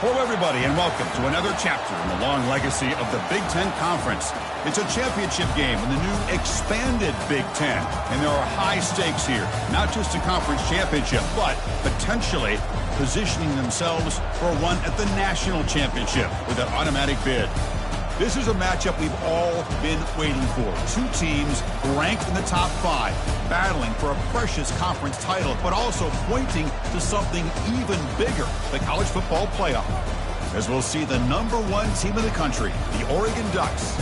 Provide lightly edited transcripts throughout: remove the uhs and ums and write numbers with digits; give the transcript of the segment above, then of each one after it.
Hello, everybody, and welcome to another chapter in the long legacy of the Big Ten Conference. It's a championship game in the new expanded Big Ten, and there are high stakes here. Not just a conference championship, but potentially positioning themselves for a run at the national championship with an automatic bid. This is a matchup we've all been waiting for. Two teams ranked in the top 5, battling for a precious conference title, but also pointing to something even bigger, the college football playoff. As we'll see the #1 team in the country, the Oregon Ducks,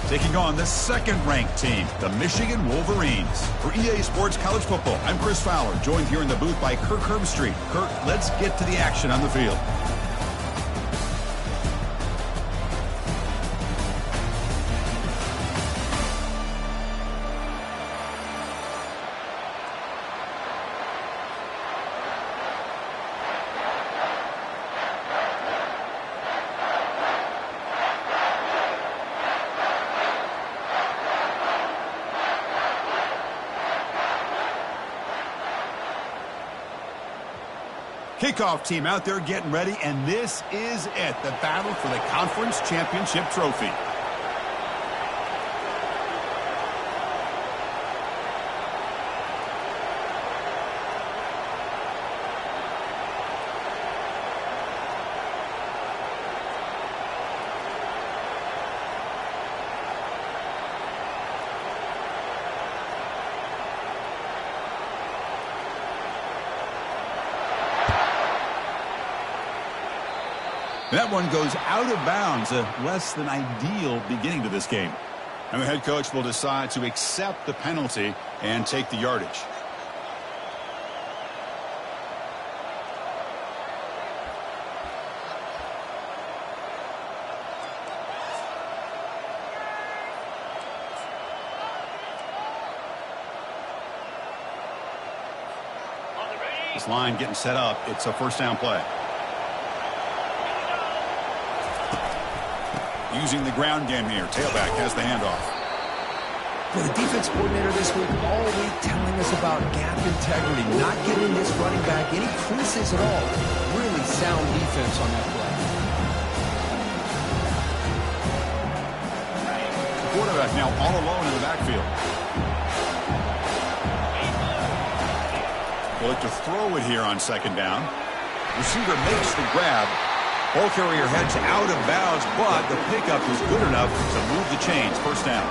taking on the second-ranked team, the Michigan Wolverines. For EA Sports College Football, I'm Chris Fowler, joined here in the booth by Kirk Herbstreit. Kirk, let's get to the action on the field. Kickoff team out there getting ready, and this is it, the battle for the conference championship trophy. That one goes out of bounds, a less than ideal beginning to this game. And the head coach will decide to accept the penalty and take the yardage. This line getting set up. It's a first down play. Using the ground game here. Tailback has the handoff. For the defense coordinator this week, all week telling us about gap integrity, not giving this running back any creases at all. Really sound defense on that play. The quarterback now all alone in the backfield. We'll look to throw it here on second down. Receiver makes the grab. Ball carrier heads out of bounds, but the pickup is good enough to move the chains. First down.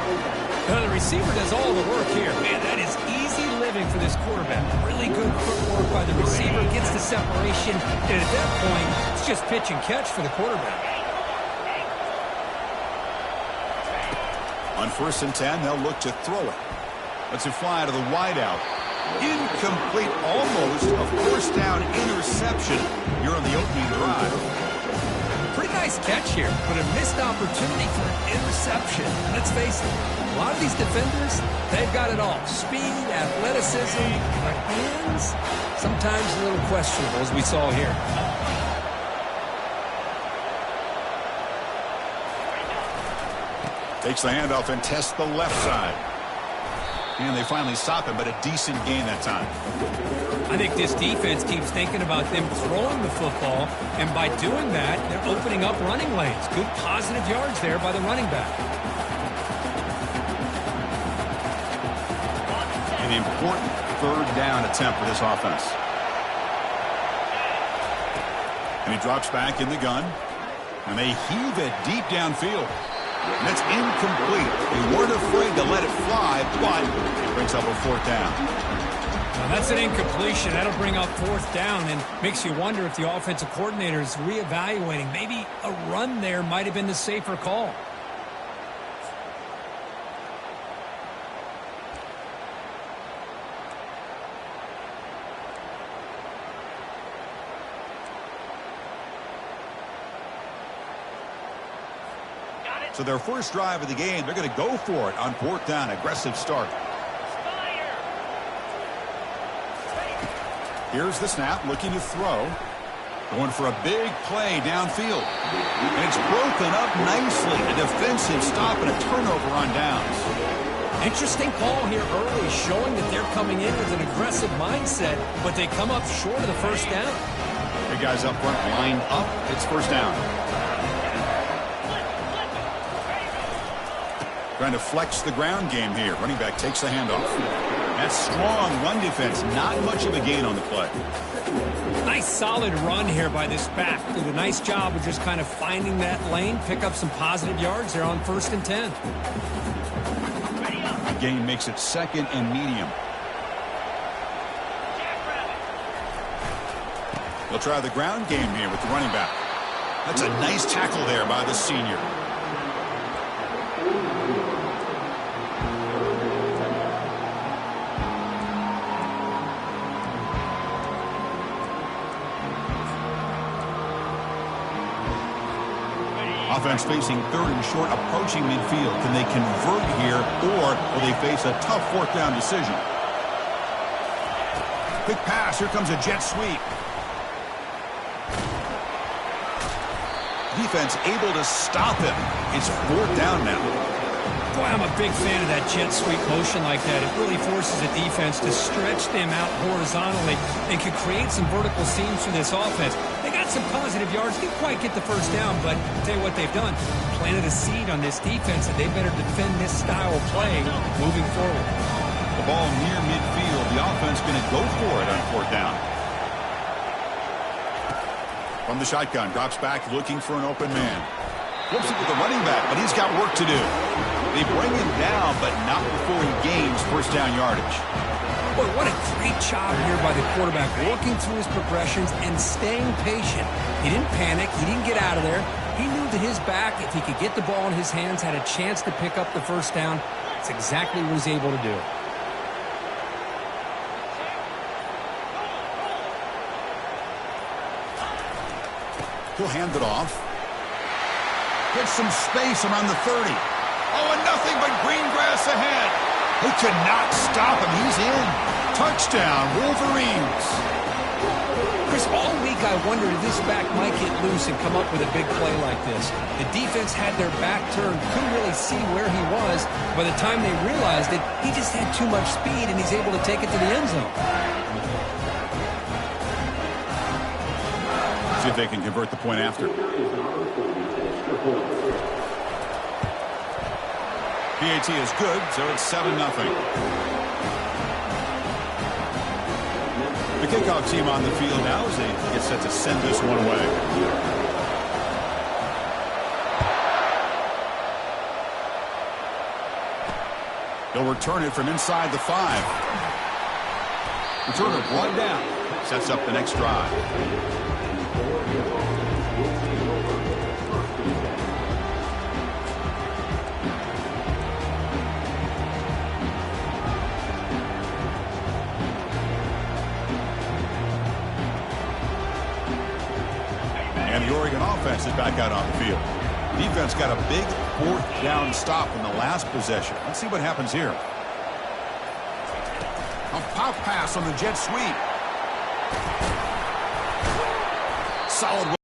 Now the receiver does all the work here. Man, that is easy living for this quarterback. Really good footwork by the receiver, gets the separation, and at that point, it's just pitch and catch for the quarterback. On 1st and 10, they'll look to throw it. Lets it fly to the wideout. Incomplete, almost a first down interception here on the opening drive. Pretty nice catch here, but a missed opportunity for an interception. Let's face it, a lot of these defenders, they've got it all. Speed, athleticism, but hands, sometimes a little questionable, as we saw here. Takes the handoff and tests the left side. And they finally stop him, but a decent gain that time. I think this defense keeps thinking about them throwing the football, and by doing that, they're opening up running lanes. Good positive yards there by the running back. An important 3rd down attempt for this offense. And he drops back in the gun, and they heave it deep downfield. And that's incomplete. They weren't afraid to let it fly, but it brings up a 4th down. Well, that's an incompletion. That'll bring up 4th down and makes you wonder if the offensive coordinator is reevaluating. Maybe a run there might have been the safer call. So their first drive of the game, they're going to go for it on 4th down. Aggressive start. Here's the snap, looking to throw. Going for a big play downfield. And it's broken up nicely. A defensive stop and a turnover on downs. Interesting call here early, showing that they're coming in with an aggressive mindset, but they come up short of the first down. Big guys up front, lined up. It's 1st down. Trying to flex the ground game here. Running back takes the handoff. That strong run defense, not much of a gain on the play. Nice solid run here by this back. Did a nice job of just kind of finding that lane, pick up some positive yards there on 1st and 10. The gain makes it 2nd and medium. They'll try the ground game here with the running back. That's a nice tackle there by the senior. Offense facing 3rd and short, approaching midfield. Can they convert here, or will they face a tough 4th down decision? Quick pass. Here comes a jet sweep. Defense able to stop him. It's 4th down now. Boy, I'm a big fan of that jet sweep motion like that. It really forces a defense to stretch them out horizontally and can create some vertical seams for this offense. They got some positive yards. Didn't quite get the first down, but I'll tell you what they've done. Planted a seed on this defense, and they better defend this style of play moving forward. The ball near midfield. The offense going to go for it on 4th down. From the shotgun, drops back looking for an open man. Flips it to the running back, but he's got work to do. They bring him down, but not before he gains 1st down yardage. Boy, what a great job here by the quarterback, working through his progressions and staying patient. He didn't panic. He didn't get out of there. He knew that his back, if he could get the ball in his hands, had a chance to pick up the 1st down. That's exactly what he's able to do. He'll hand it off. Gets some space around the 30. Oh, and nothing but green grass ahead. They could not stop him. He's in. Touchdown, Wolverines. Chris, all week I wondered if this back might get loose and come up with a big play like this. The defense had their back turned, couldn't really see where he was. By the time they realized it, he just had too much speed, and he's able to take it to the end zone. See if they can convert the point after. PAT is good, so it's 7-0. The kickoff team on the field now as they get set to send this one away. He'll return it from inside the 5. Returner brought down. Sets up the next drive. And the Oregon offense is back out on the field. Defense got a big 4th down stop in the last possession. Let's see what happens here. A pop pass on the jet sweep. Solid.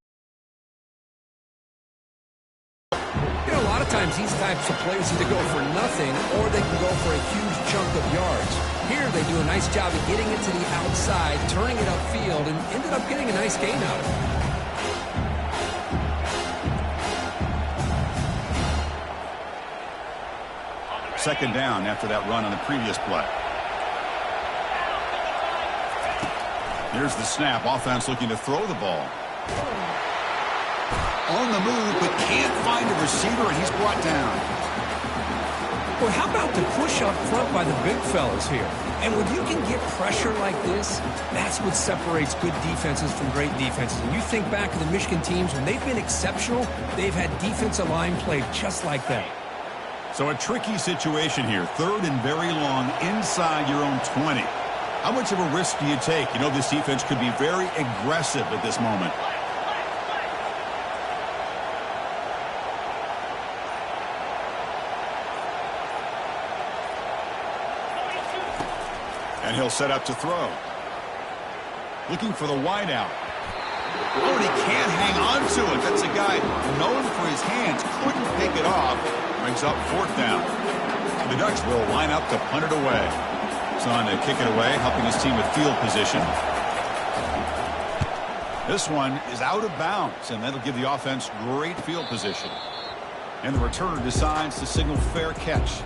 You know, a lot of times these types of plays either go for nothing or they can go for a huge chunk of yards. Here they do a nice job of getting it to the outside, turning it upfield, and ended up getting a nice gain out of it. Second down after that run on the previous play. Here's the snap. Offense looking to throw the ball. On the move, but can't find a receiver, and he's brought down. Well, how about the push up front by the big fellas here? And when you can get pressure like this, that's what separates good defenses from great defenses. And you think back to the Michigan teams, when they've been exceptional, they've had defensive line play just like that. So a tricky situation here. 3rd and very long inside your own 20. How much of a risk do you take? You know, this defense could be very aggressive at this moment. And he'll set up to throw. Looking for the wideout. Oh, and he can't hang on to it. That's a guy known for his hands. Couldn't pick it off. Brings up 4th down. The Ducks will line up to punt it away. Son to kick it away, helping his team with field position. This one is out of bounds, and that'll give the offense great field position. And the returner decides to signal fair catch.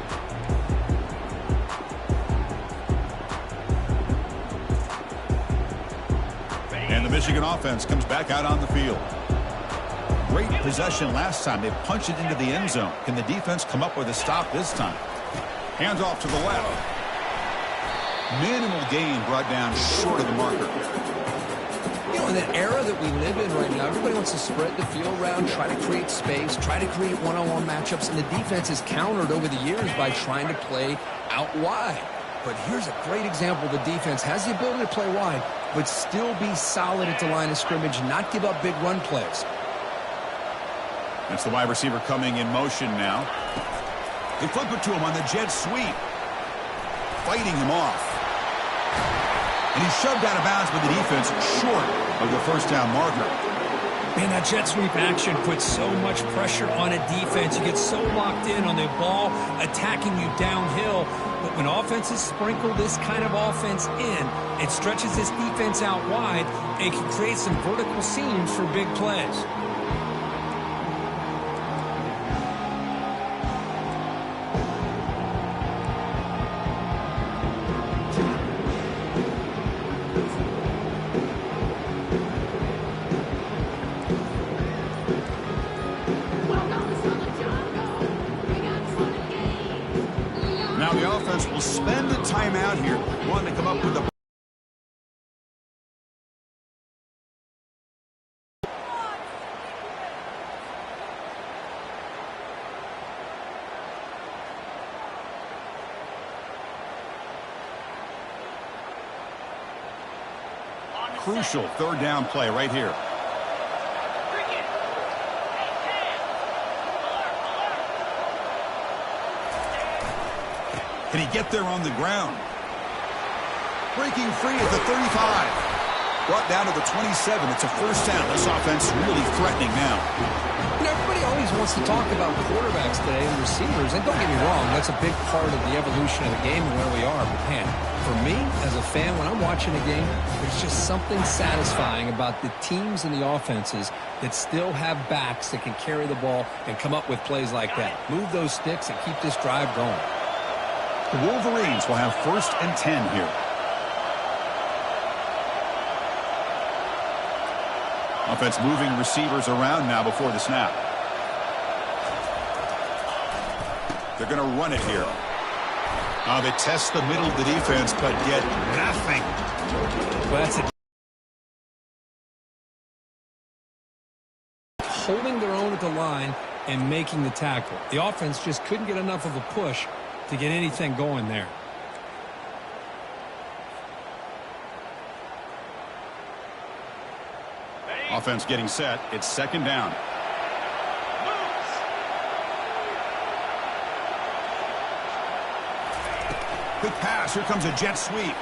And the Michigan offense comes back out on the field. Great possession last time. They punched it into the end zone. Can the defense come up with a stop this time? Hands off to the left. Minimal gain brought down short of the marker. You know, in that era that we live in right now, everybody wants to spread the field around, try to create space, try to create one-on-one matchups, and the defense has countered over the years by trying to play out wide. But here's a great example. The defense has the ability to play wide, but still be solid at the line of scrimmage, not give up big run plays. That's the wide receiver coming in motion now. They flip it to him on the jet sweep. Fighting him off. And he's shoved out of bounds by the defense short of the 1st down marker. Man, that jet sweep action puts so much pressure on a defense. You get so locked in on the ball attacking you downhill. But when offenses sprinkle this kind of offense in, it stretches this defense out wide and can create some vertical seams for big plays. Now the offense will spend a timeout here, wanting to come up with a crucial 3rd down play right here. Can he get there on the ground? Breaking free at the 35. Brought down to the 27. It's a 1st down. This offense really threatening now. You know, everybody always wants to talk about quarterbacks today and receivers. And don't get me wrong, that's a big part of the evolution of the game and where we are. But, man, for me, as a fan, when I'm watching a game, there's just something satisfying about the teams and the offenses that still have backs that can carry the ball and come up with plays like that. Move those sticks and keep this drive going. The Wolverines will have 1st and 10 here. Offense moving receivers around now before the snap. They're going to run it here. They test the middle of the defense, but get nothing. Well, that's it. Holding their own at the line and making the tackle. The offense just couldn't get enough of a push to get anything going there. Offense getting set. It's second down. Quick pass. Here comes a jet sweep.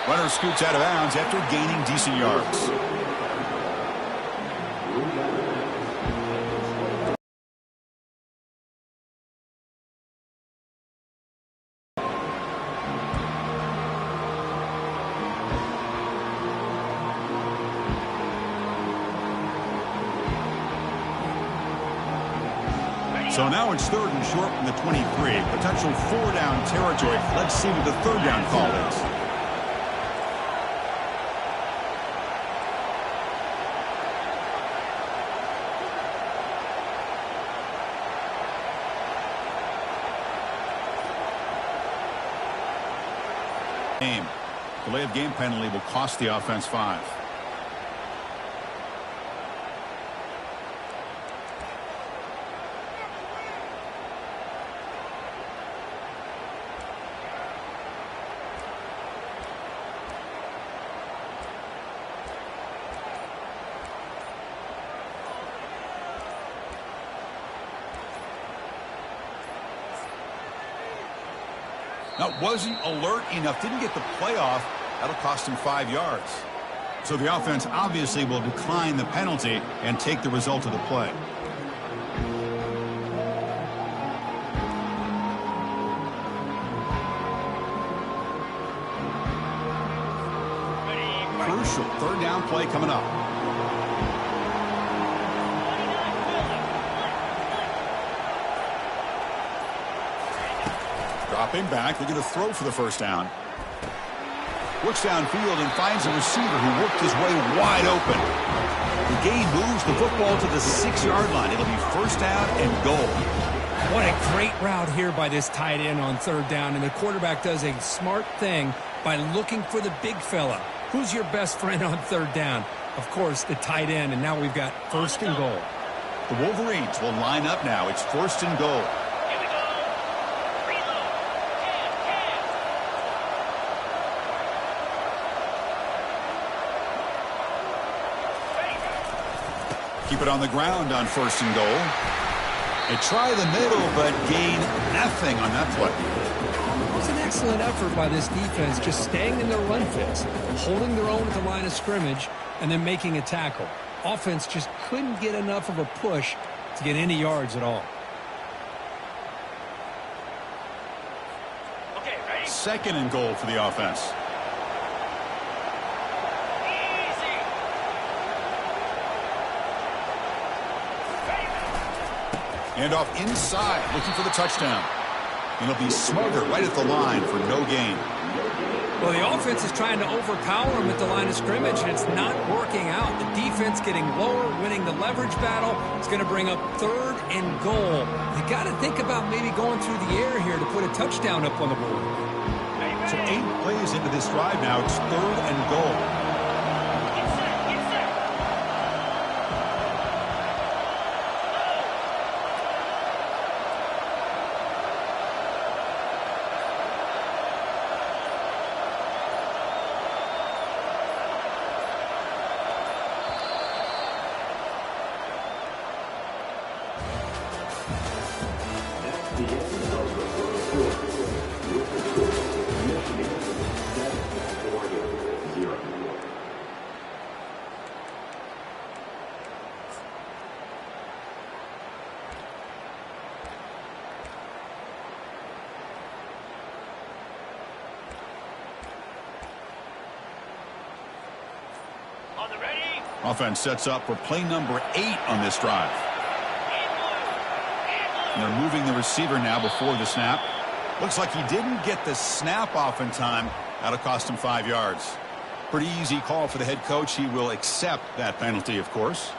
Runner scoots out of bounds after gaining decent yards. So now it's third and short from the 23. Potential four-down territory. Let's see what the third down call is. Delay of game penalty will cost the offense 5. Now, wasn't alert enough, didn't get the playoff. That'll cost him 5 yards. So the offense obviously will decline the penalty and take the result of the play. Crucial third down play coming up. Dropping back, they're going to throw for the first down. Works downfield and finds a receiver who worked his way wide open. The gain moves the football to the 6-yard line. It'll be first down and goal. What a great route here by this tight end on third down, and the quarterback does a smart thing by looking for the big fella. Who's your best friend on third down? Of course, the tight end, and now we've got first and goal. The Wolverines will line up now. It's first and goal. Keep it on the ground on first and goal. They try the middle, but gain nothing on that play. It was an excellent effort by this defense, just staying in their run fits, holding their own at the line of scrimmage, and then making a tackle. Offense just couldn't get enough of a push to get any yards at all. Okay, ready? Second and goal for the offense. And off inside, looking for the touchdown. And he'll be smothered right at the line for no gain. Well, the offense is trying to overpower him at the line of scrimmage, and it's not working out. The defense getting lower, winning the leverage battle. It's going to bring up third and goal. You got to think about maybe going through the air here to put a touchdown up on the board. So 8 plays into this drive now. It's third and goal. Offense sets up for play number 8 on this drive. And they're moving the receiver now before the snap. Looks like he didn't get the snap off in time. That'll cost him 5 yards. Pretty easy call for the head coach. He will accept that penalty, of course.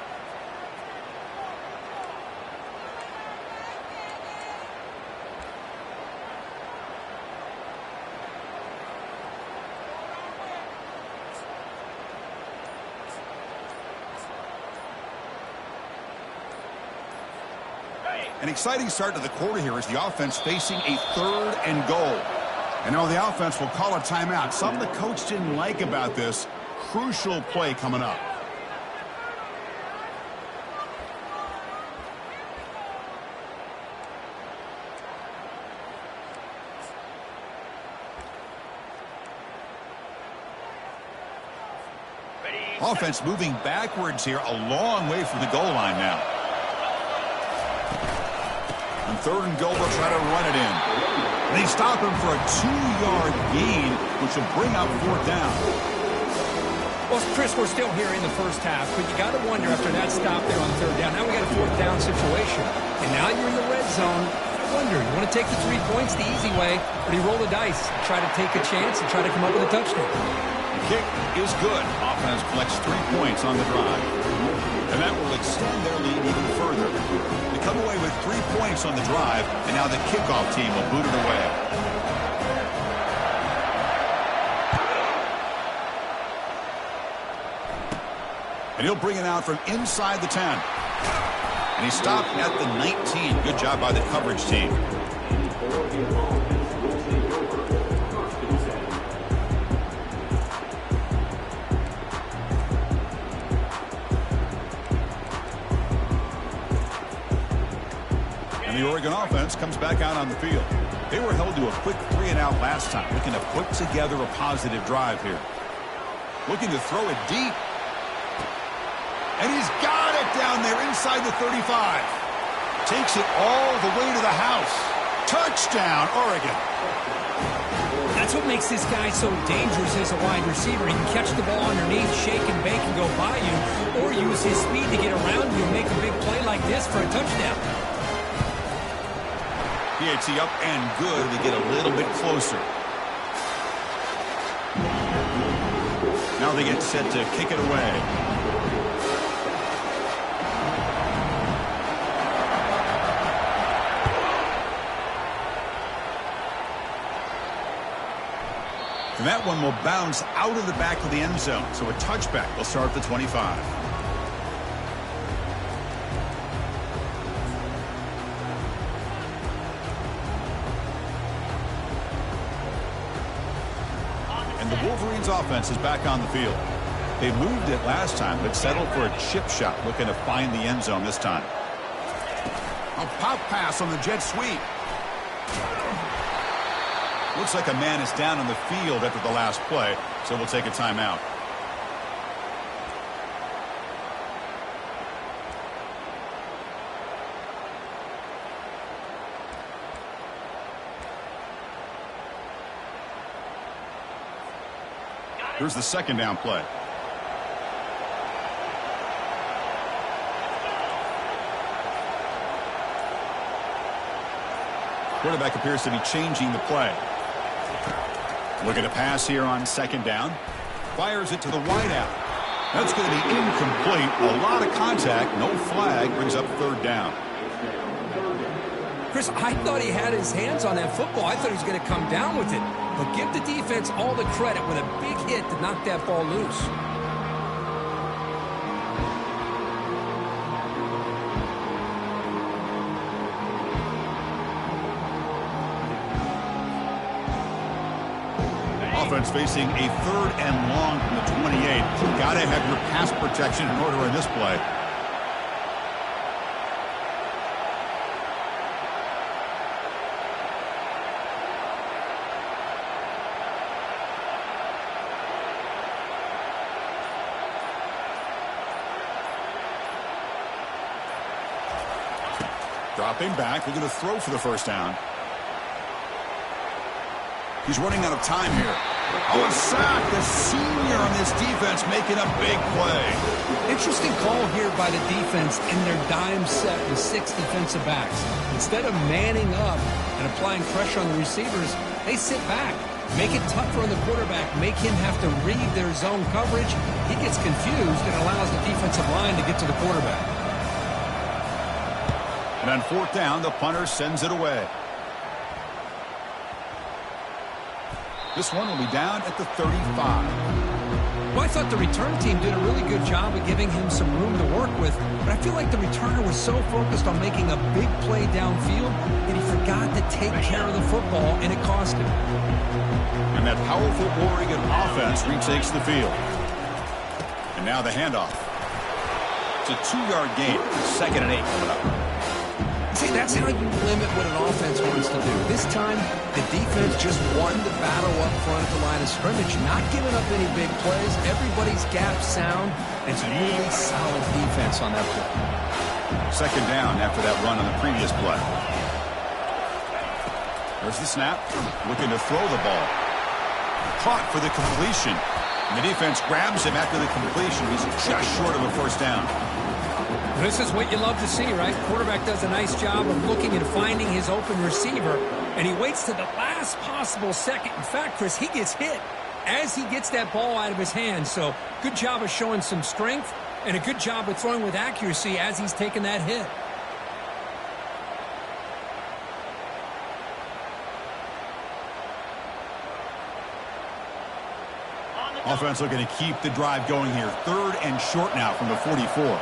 An exciting start to the quarter here as the offense facing a 3rd and goal. And now the offense will call a timeout. Something the coach didn't like about this. Crucial play coming up. Offense moving backwards here, a long way from the goal line now. On 3rd and goal, they'll try to run it in. They stop him for a 2-yard gain, which will bring up 4th down. Well, Chris, we're still here in the first half, but you got to wonder after that stop there on 3rd down. Now we got a 4th down situation, and now you're in the red zone. I wonder, you want to take the 3 points the easy way, or do you roll the dice, try to take a chance, and try to come up with a touchdown? The kick is good. Offense collects 3 points on the drive. And that will extend their lead even further. They come away with 3 points on the drive, and now the kickoff team will boot it away. And he'll bring it out from inside the 10. And he stopped at the 19. Good job by the coverage team. The Oregon offense comes back out on the field. They were held to a quick 3-and-out last time, looking to put together a positive drive here. Looking to throw it deep. And he's got it down there inside the 35. Takes it all the way to the house. Touchdown, Oregon. That's what makes this guy so dangerous as a wide receiver. He can catch the ball underneath, shake and bake and go by you, or use his speed to get around you and make a big play like this for a touchdown. PAT up and good. They get a little bit closer. Now they get set to kick it away. And that one will bounce out of the back of the end zone. So a touchback will start at the 25. Wolverines offense is back on the field. They moved it last time, but settled for a chip shot, looking to find the end zone this time. A pop pass on the jet sweep. Looks like a man is down on the field after the last play, so we'll take a timeout. Here's the 2nd down play. Quarterback appears to be changing the play. Look at a pass here on 2nd down. Fires it to the wideout. That's going to be incomplete. A lot of contact. No flag. Brings up 3rd down. Chris, I thought he had his hands on that football. I thought he was going to come down with it. But give the defense all the credit with a big hit to knock that ball loose. Offense facing a 3rd and long from the 28. Got to have your pass protection in order in this play. Dropping back, looking to throw for the 1st down. He's running out of time here. Oh, a sack. The senior on this defense making a big play. Interesting call here by the defense in their dime set with 6 defensive backs. Instead of manning up and applying pressure on the receivers, they sit back, make it tougher on the quarterback, make him have to read their zone coverage. He gets confused and allows the defensive line to get to the quarterback. And on 4th down, the punter sends it away. This one will be down at the 35. Well, I thought the return team did a really good job of giving him some room to work with, but I feel like the returner was so focused on making a big play downfield that he forgot to take care of the football, and it cost him. And that powerful Oregon offense retakes the field. And now the handoff. It's a 2-yard gain. 2nd and 8 coming up. See, that's how you limit what an offense wants to do. This time, the defense just won the battle up front at the line of scrimmage, not giving up any big plays. Everybody's gap sound. It's really solid defense on that play. 2nd down after that run on the previous play. There's the snap. Looking to throw the ball. Caught for the completion. And the defense grabs him after the completion. He's just short of a 1st down. This is what you love to see, right? Quarterback does a nice job of looking and finding his open receiver, and he waits to the last possible second. In fact, Chris, he gets hit as he gets that ball out of his hands. So good job of showing some strength and a good job of throwing with accuracy as he's taking that hit. Offense looking to keep the drive going here. 3rd and short now from the 44.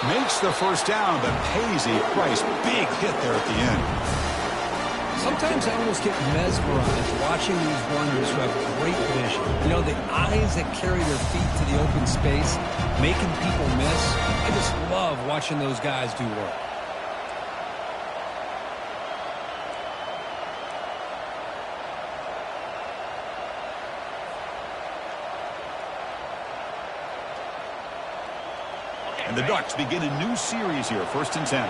Makes the 1st down, but pays a price. Big hit there at the end. Sometimes I almost get mesmerized watching these runners who have great vision. You know, the eyes that carry their feet to the open space, making people miss. I just love watching those guys do work. And the Ducks begin a new series here. 1st and 10.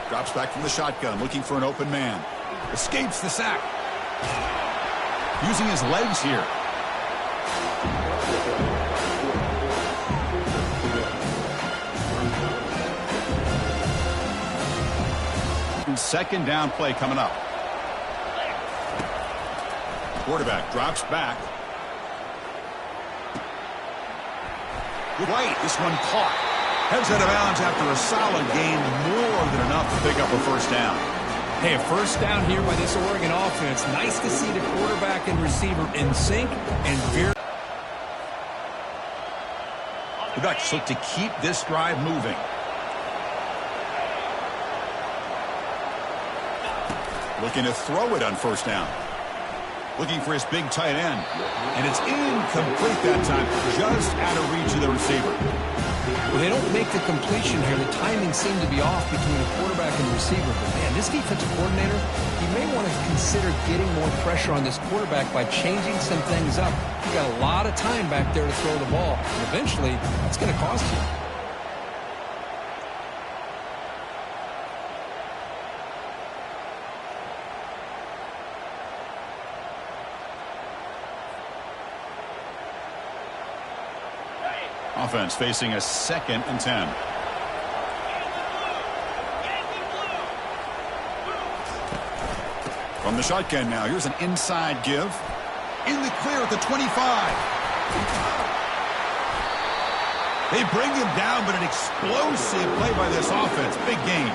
Drops back from the shotgun, looking for an open man. Escapes the sack. Using his legs here. And 2nd down play coming up. Quarterback drops back. Right, this one caught. Heads out of bounds after a solid gain, more than enough to pick up a 1st down. Hey, a 1st down here by this Oregon offense. Nice to see the quarterback and receiver in sync and very. The Ducks look to keep this drive moving. Looking to throw it on 1st down. Looking for his big tight end. And it's incomplete that time. Just out of reach of the receiver. Well, they don't make the completion here. The timing seemed to be off between the quarterback and the receiver. But, man, this defensive coordinator, he may want to consider getting more pressure on this quarterback by changing some things up. You got a lot of time back there to throw the ball. And eventually, that's going to cost you. Offense facing a 2nd and 10. From the shotgun now, here's an inside give. In the clear at the 25. They bring him down, but an explosive play by this offense. Big gain.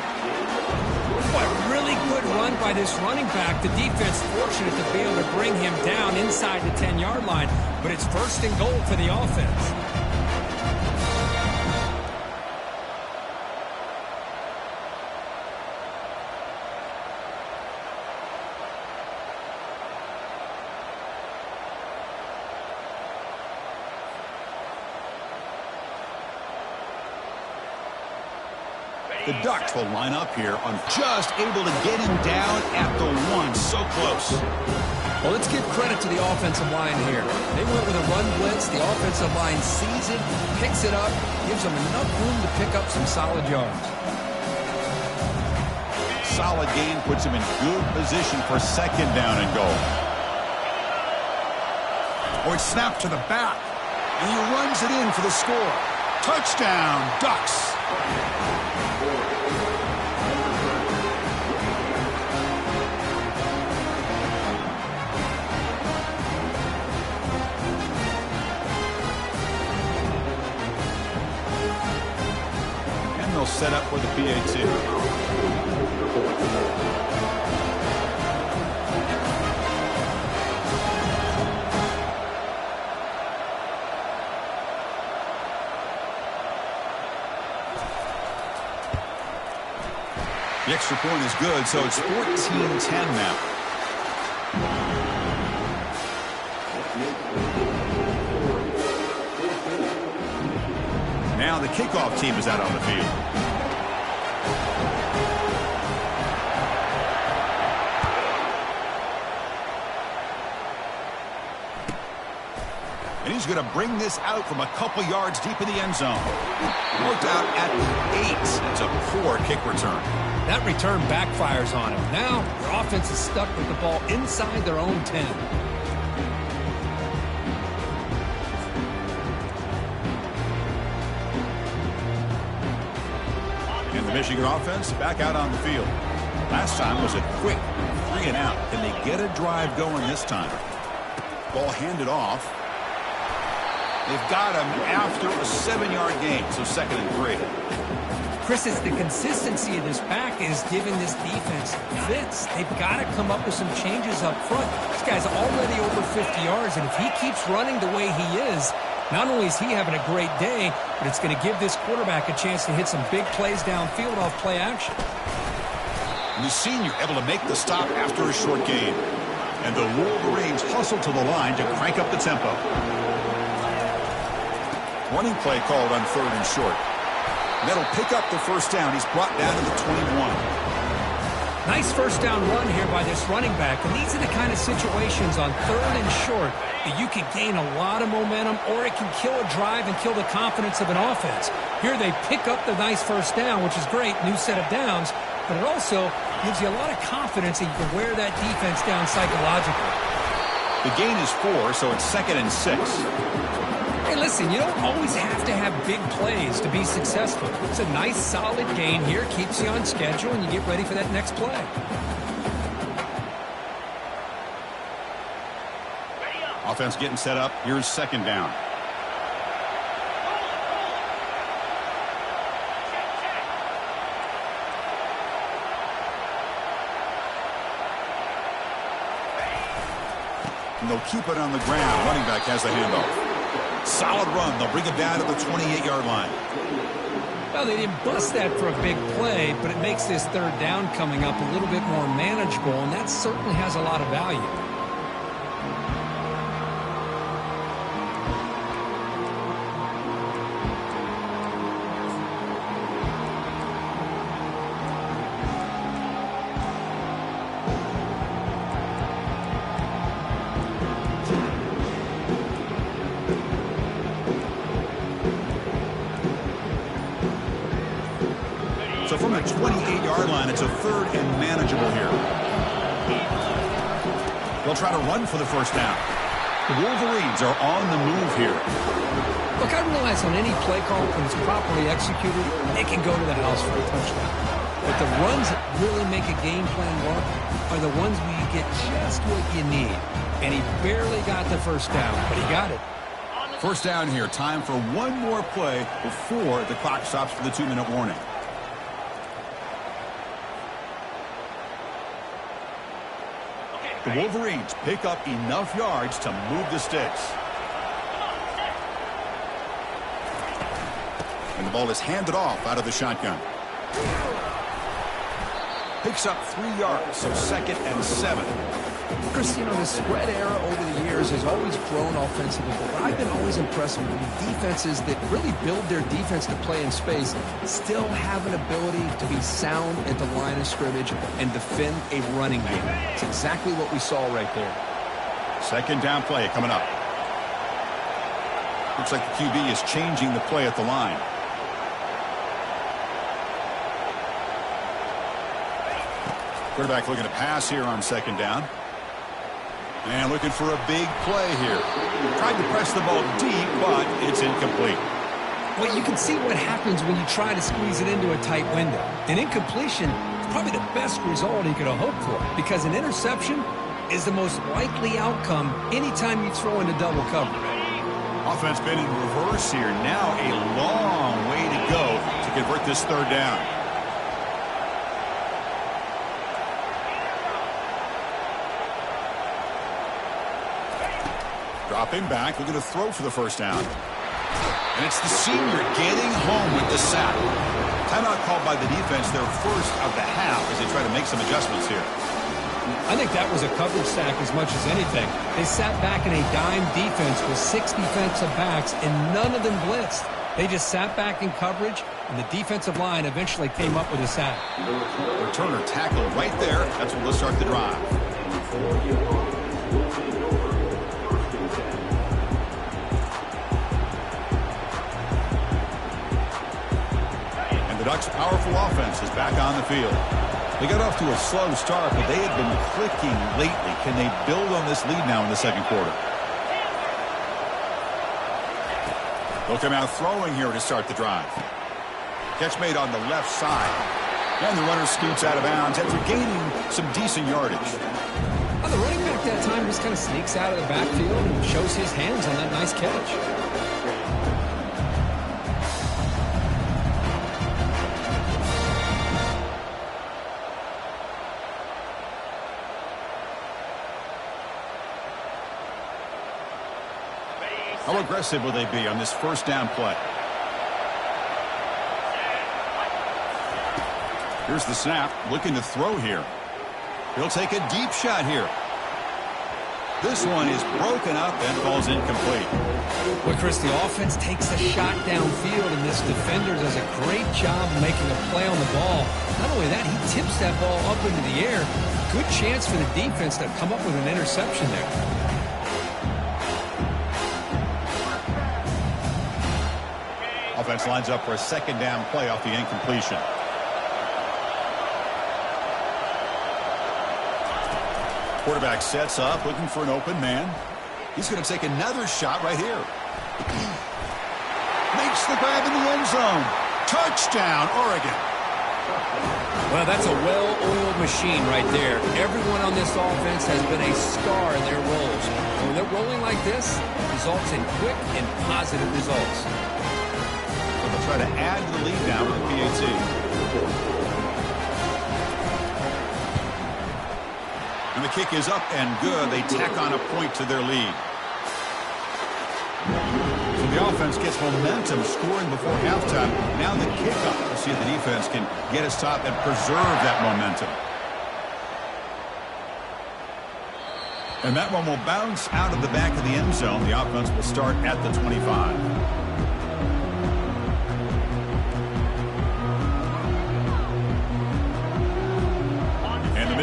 Boy, really good run by this running back. The defense fortunate to be able to bring him down inside the 10-yard line, but it's 1st and goal for the offense. The Ducks will line up here on just able to get him down at the 1. So close. Well, let's give credit to the offensive line here. They went with a run blitz. The offensive line sees it, picks it up, gives them enough room to pick up some solid yards. Solid gain puts him in good position for 2nd down and goal. Oh, it's snapped to the back. And he runs it in for the score. Touchdown, Ducks. Set up for the PAT. The extra point is good, so it's 14-10 now. Now the kickoff team is out on the field. And he's going to bring this out from a couple yards deep in the end zone. Worked out at the 8. It's a poor kick return. That return backfires on him. Now their offense is stuck with the ball inside their own 10. And the Michigan offense back out on the field. Last time was a quick 3 and out. Can they get a drive going this time? Ball handed off. They've got him after a 7-yard gain, so 2nd and 3. Chris, it's the consistency of this pack is giving this defense fits. They've got to come up with some changes up front. This guy's already over 50 yards, and if he keeps running the way he is, not only is he having a great day, but it's going to give this quarterback a chance to hit some big plays downfield off play action. And the senior able to make the stop after a short gain. And the Wolverines hustle to the line to crank up the tempo. Running play called on 3rd and short. That'll pick up the first down. He's brought down to the 21. Nice first down run here by this running back. And these are the kind of situations on 3rd and short that you can gain a lot of momentum, or it can kill a drive and kill the confidence of an offense. Here they pick up the nice first down, which is great, new set of downs, but it also gives you a lot of confidence that you can wear that defense down psychologically. The gain is 4, so it's 2nd and 6. Hey, listen, you don't always have to have big plays to be successful. It's a nice, solid gain here, keeps you on schedule, and you get ready for that next play. Offense getting set up. Here's 2nd down. And they'll keep it on the ground. Running back has the handoff. Solid run. They'll bring it down to the 28-yard line. Well, they didn't bust that for a big play, but it makes this 3rd down coming up a little bit more manageable, and that certainly has a lot of value. So from the 28-yard line, it's a 3rd and manageable here. They'll try to run for the first down. The Wolverines are on the move here. Look, I realize on any play call, when it's properly executed, it can go to the house for a touchdown. But the runs that really make a game plan work are the ones where you get just what you need. And he barely got the first down, but he got it. First down here. Time for one more play before the clock stops for the 2-minute warning. The Wolverines pick up enough yards to move the sticks. And the ball is handed off out of the shotgun. Picks up 3 yards, so 2nd and 7. Chris, you know, the spread era over the years has always grown offensively, but I've been always impressed with the defenses that really build their defense to play in space, still have an ability to be sound at the line of scrimmage and defend a running game. It's exactly what we saw right there. 2nd down play coming up. Looks like the QB is changing the play at the line. Quarterback looking to pass here on 2nd down. And looking for a big play here. Tried to press the ball deep, but it's incomplete. Well, you can see what happens when you try to squeeze it into a tight window. An incompletion is probably the best result he could have hoped for, because an interception is the most likely outcome anytime you throw into double coverage. Offense been in reverse here. Now a long way to go to convert this 3rd down. Dropping back, looking to throw for the first down. And it's the senior getting home with the sack. Timeout called by the defense, their first of the half, as they try to make some adjustments here. I think that was a coverage sack as much as anything. They sat back in a dime defense with 6 defensive backs, and none of them blitzed. They just sat back in coverage, and the defensive line eventually came up with a sack. Returner tackled right there. That's what will start the drive. And the Ducks' powerful offense is back on the field. They got off to a slow start, but they had been clicking lately. Can they build on this lead now in the second quarter? They'll come out throwing here to start the drive. Catch made on the left side. And the runner scoots out of bounds after gaining some decent yardage. Well, the running back that time just kind of sneaks out of the backfield and shows his hands on that nice catch. How aggressive will they be on this first down play? Here's the snap, looking to throw here. He'll take a deep shot here. This one is broken up and falls incomplete. Well, Chris, the offense takes a shot downfield, and this defender does a great job of making a play on the ball. Not only that, he tips that ball up into the air. Good chance for the defense to come up with an interception there. Offense lines up for a second down play off the incompletion. Quarterback sets up, looking for an open man. He's going to take another shot right here. Makes the grab in the end zone. Touchdown, Oregon. Well, that's a well-oiled machine right there. Everyone on this offense has been a star in their roles. When they're rolling like this, it results in quick and positive results. They'll try to add to the lead now with the PAT. And the kick is up and good. They tack on a point to their lead. So the offense gets momentum scoring before halftime. Now the kickoff to see if the defense can get a stop and preserve that momentum. And that one will bounce out of the back of the end zone. The offense will start at the 25.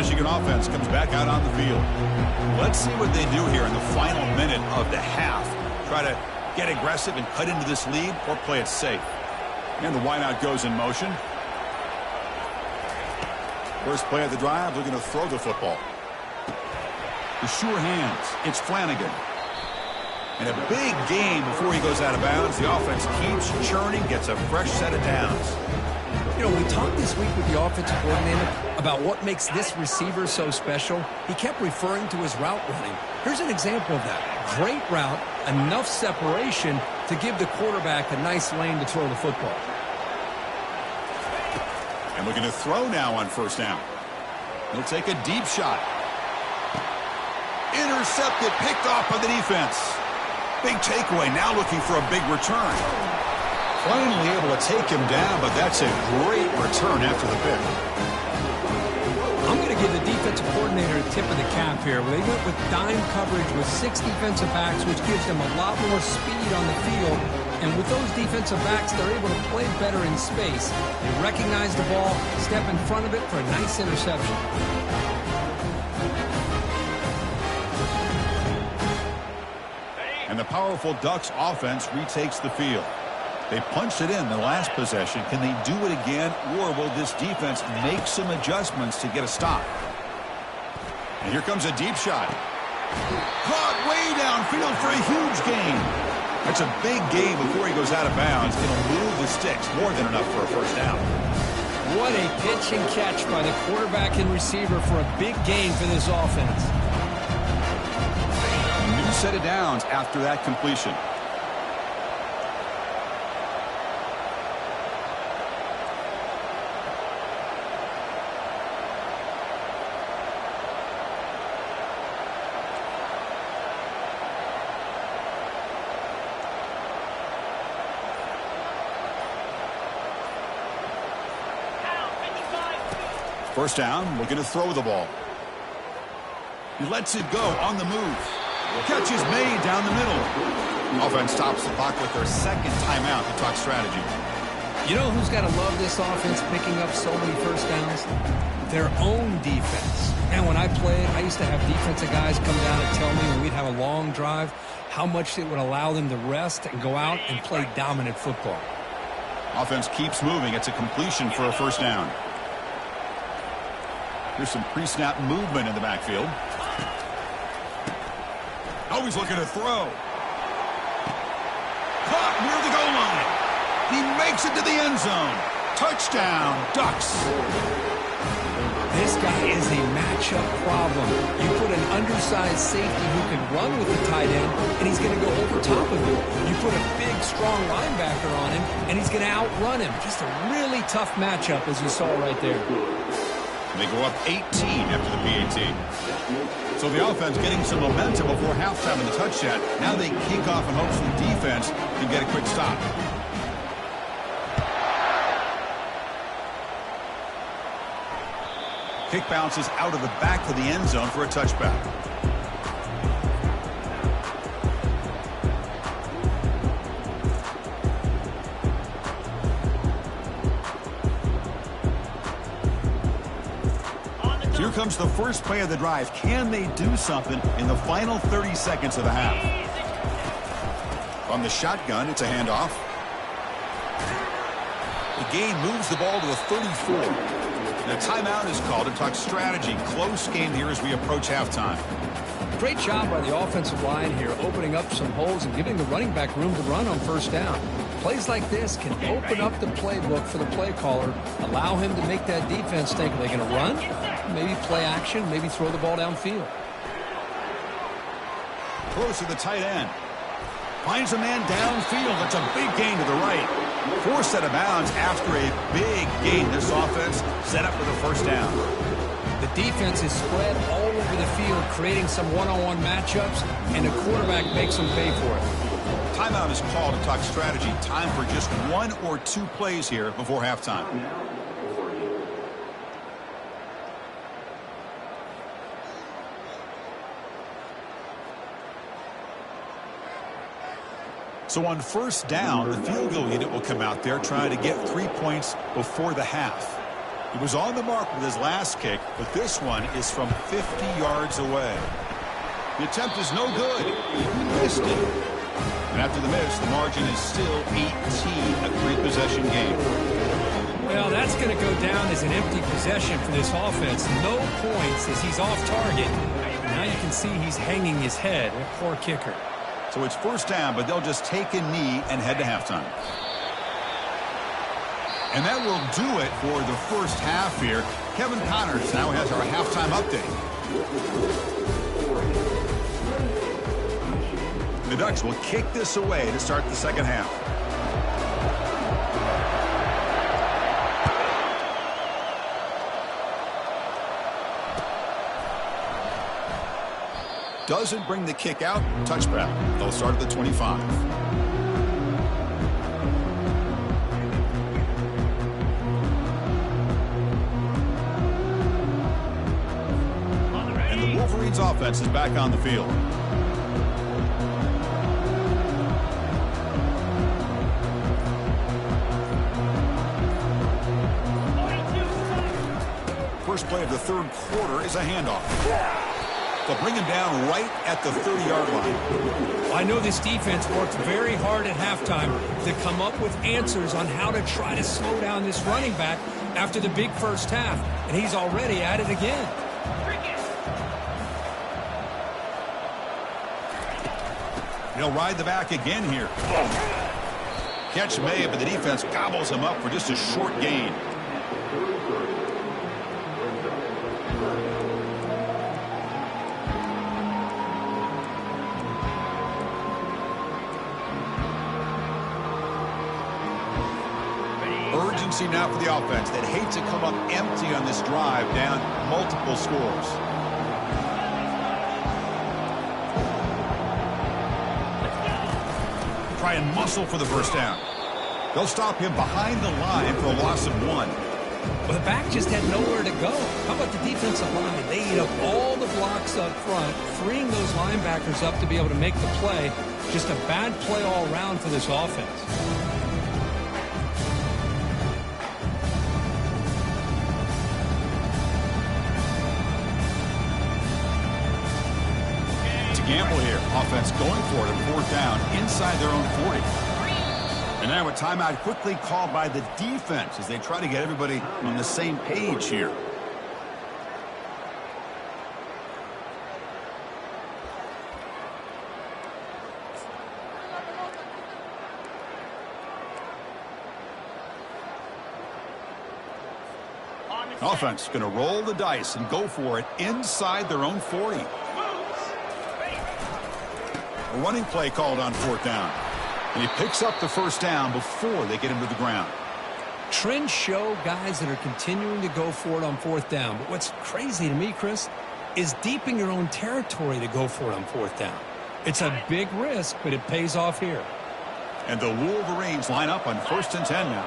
Michigan offense comes back out on the field. Let's see what they do here in the final minute of the half. Try to get aggressive and cut into this lead or play it safe. And the wideout goes in motion. First play of the drive, looking to throw the football. The sure hands. It's Flanagan. And a big gain before he goes out of bounds. The offense keeps churning, gets a fresh set of downs. You know, we talked this week with the offensive coordinator about what makes this receiver so special. He kept referring to his route running. Here's an example of that. Great route, enough separation to give the quarterback a nice lane to throw the football. And looking to throw now on first down. He'll take a deep shot. Intercepted, picked off by the defense. Big takeaway, now looking for a big return. Finally able to take him down, but that's a great return after the pick. I'm going to give the defensive coordinator a tip of the cap here. They went with dime coverage with 6 defensive backs, which gives them a lot more speed on the field. And with those defensive backs, they're able to play better in space. They recognize the ball, step in front of it for a nice interception. And the powerful Ducks offense retakes the field. They punched it in the last possession. Can they do it again, or will this defense make some adjustments to get a stop? And here comes a deep shot. Caught way downfield for a huge gain. That's a big gain before he goes out of bounds. It'll move the sticks, more than enough for a first down. What a pitch and catch by the quarterback and receiver for a big gain for this offense. A new set of downs after that completion. First down, looking to throw the ball. He lets it go on the move. Catch is made down the middle. Offense stops the clock with their second timeout to talk strategy. You know who's got to love this offense picking up so many first downs? Their own defense. And when I played, I used to have defensive guys come down and tell me when we'd have a long drive how much it would allow them to rest and go out and play dominant football. Offense keeps moving. It's a completion for a first down. Here's some pre-snap movement in the backfield. Always looking to throw. Caught near the goal line. He makes it to the end zone. Touchdown, Ducks. This guy is a matchup problem. You put an undersized safety who can run with the tight end, and he's going to go over top of him. You put a big, strong linebacker on him, and he's going to outrun him. Just a really tough matchup, as you saw right there. They go up 18 after the PAT. So the offense getting some momentum before halftime in the touchdown. Now they kick off in hopes the defense can get a quick stop. Kick bounces out of the back of the end zone for a touchback. Here comes the first play of the drive. Can they do something in the final 30 seconds of the half? From the shotgun, it's a handoff. The game moves the ball to the 34. The timeout is called to talk strategy. Close game here as we approach halftime. Great job by the offensive line here, opening up some holes and giving the running back room to run on first down. Plays like this can open up the playbook for the play caller, allow him to make that defense think, are they going to run? Maybe play action, maybe throw the ball downfield. Close to the tight end. Finds a man downfield. That's a big gain to the right. Forced out of bounds after a big gain. This offense set up for the first down. The defense is spread all over the field, creating some one-on-one matchups, and the quarterback makes them pay for it. Timeout is called to talk strategy. Time for just one or two plays here before halftime. So on first down, the field goal unit will come out there trying to get 3 points before the half. He was on the mark with his last kick, but this one is from 50 yards away. The attempt is no good. He missed it. And after the miss, the margin is still 18, a three-possession game. Well, that's going to go down as an empty possession for this offense. No points as he's off target. Now you can see he's hanging his head. A poor kicker. So it's first down, but they'll just take a knee and head to halftime. And that will do it for the first half here. Kevin Connors now has our halftime update. The Ducks will kick this away to start the second half. Doesn't bring the kick out. Touchback. They'll start at the 25. And the Wolverines offense is back on the field. First play of the third quarter is a handoff. They'll bring him down right at the 30-yard line. I know this defense worked very hard at halftime to come up with answers on how to try to slow down this running back after the big first half, and he's already at it again. He'll ride the back again here. Catch made, but the defense gobbles him up for just a short gain. Urgency now for the offense that hates to come up empty on this drive, down multiple scores. Try and muscle for the first down. They'll stop him behind the line for a loss of 1. Well, the back just had nowhere to go. How about the defensive line? They eat up all the blocks up front, freeing those linebackers up to be able to make the play. Just a bad play all around for this offense. To gamble here. Offense going for it on 4th down inside their own 40. And now a timeout quickly called by the defense as they try to get everybody on the same page here. Offense going to roll the dice and go for it inside their own 40. A running play called on 4th down. And he picks up the 1st down before they get him to the ground. Trends show guys that are continuing to go for it on 4th down. But what's crazy to me, Chris, is deep in your own territory to go for it on 4th down. It's a big risk, but it pays off here. And the Wolverines line up on 1st and 10 now.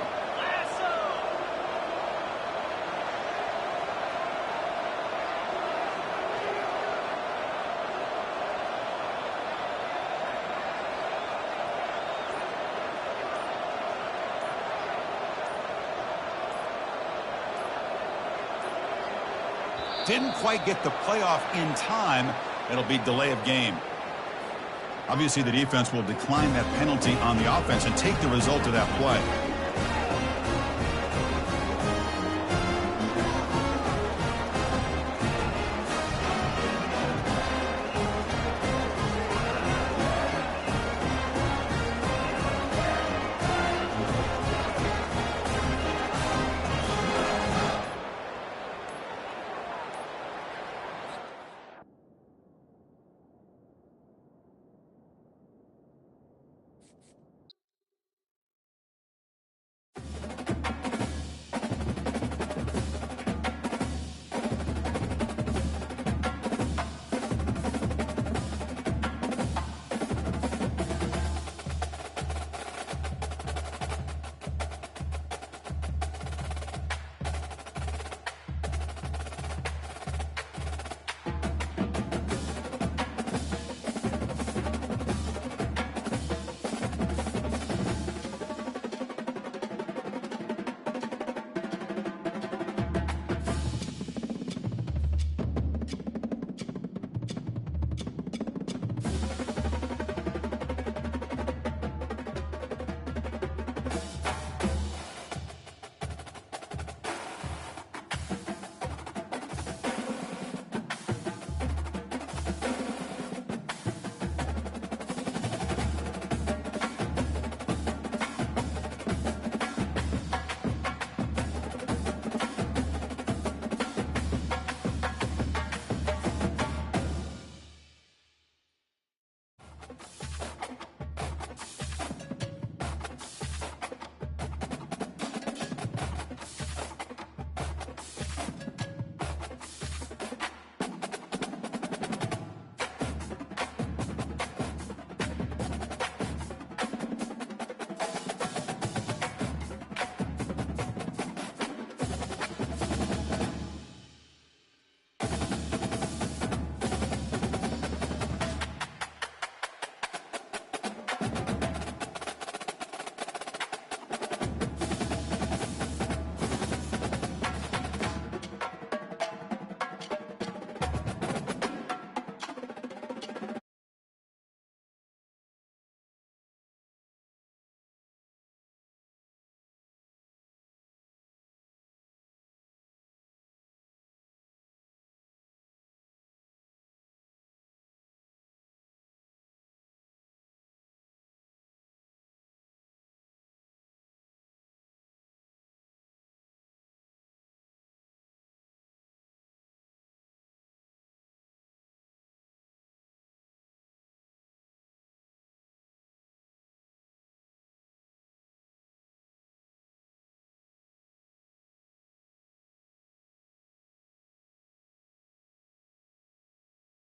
Didn't quite get the playoff in time. It'll be delay of game. Obviously, the defense will decline that penalty on the offense and take the result of that play.